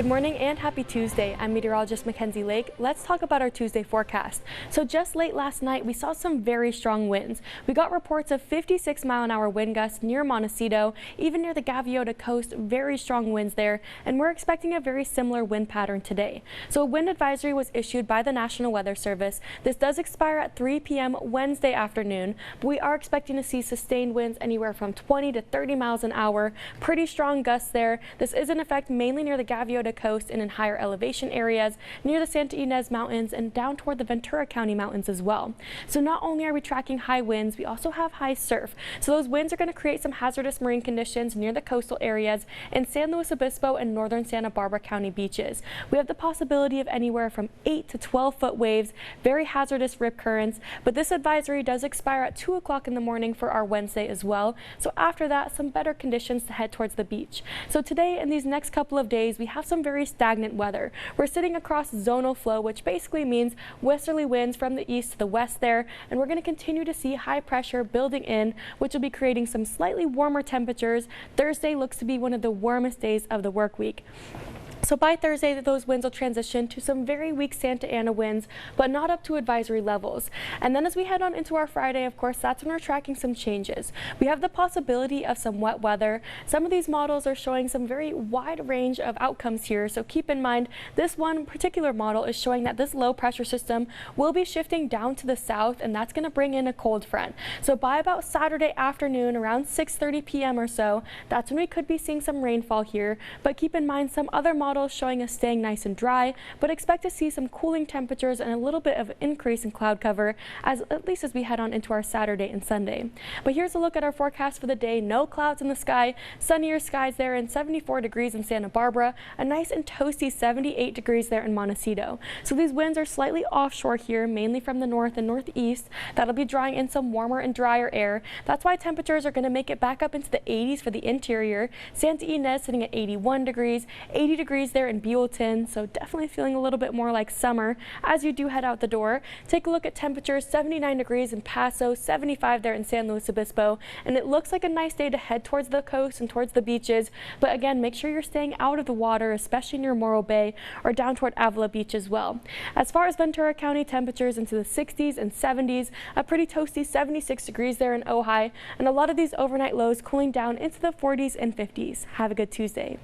Good morning and happy Tuesday. I'm meteorologist Mackenzie Lake. Let's talk about our Tuesday forecast. So just late last night, we saw some very strong winds. We got reports of 56-mile-an-hour wind gusts near Montecito, even near the Gaviota coast, very strong winds there, and we're expecting a very similar wind pattern today. So a wind advisory was issued by the National Weather Service. This does expire at 3 p.m. Wednesday afternoon, but we are expecting to see sustained winds anywhere from 20 to 30 miles an hour. Pretty strong gusts there. This is in effect mainly near the Gaviota coast and in higher elevation areas near the Santa Ynez Mountains and down toward the Ventura County Mountains as well. So not only are we tracking high winds, we also have high surf. So those winds are going to create some hazardous marine conditions near the coastal areas in San Luis Obispo and northern Santa Barbara County beaches. We have the possibility of anywhere from 8 to 12-foot waves, very hazardous rip currents, but this advisory does expire at 2 o'clock in the morning for our Wednesday as well. So after that, some better conditions to head towards the beach. So today and these next couple of days, we have some very stagnant weather. We're sitting across zonal flow, which basically means westerly winds from the east to the west there, and we're going to continue to see high pressure building in, which will be creating some slightly warmer temperatures. Thursday looks to be one of the warmest days of the work week. So by Thursday, those winds will transition to some very weak Santa Ana winds, but not up to advisory levels. And then as we head on into our Friday, of course, that's when we're tracking some changes. We have the possibility of some wet weather. Some of these models are showing some very wide range of outcomes here. So keep in mind, this one particular model is showing that this low pressure system will be shifting down to the south, and that's going to bring in a cold front. So by about Saturday afternoon, around 6:30 p.m. or so, that's when we could be seeing some rainfall here. But keep in mind, some other models showing us staying nice and dry, but expect to see some cooling temperatures and a little bit of increase in cloud cover at least as we head on into our Saturday and Sunday. But here's a look at our forecast for the day. No clouds in the sky, sunnier skies there, and 74 degrees in Santa Barbara, a nice and toasty 78 degrees there in Montecito. So these winds are slightly offshore here, mainly from the north and northeast. That'll be drawing in some warmer and drier air. That's why temperatures are going to make it back up into the 80s for the interior. Santa Ynez sitting at 81 degrees, 80 degrees there in Buellton, so definitely feeling a little bit more like summer as you do head out the door. Take a look at temperatures, 79 degrees in Paso, 75 there in San Luis Obispo, and it looks like a nice day to head towards the coast and towards the beaches, but again, make sure you're staying out of the water, especially near Morro Bay or down toward Avila Beach as well. As far as Ventura County, temperatures into the 60s and 70s, a pretty toasty 76 degrees there in Ojai, and a lot of these overnight lows cooling down into the 40s and 50s. Have a good Tuesday.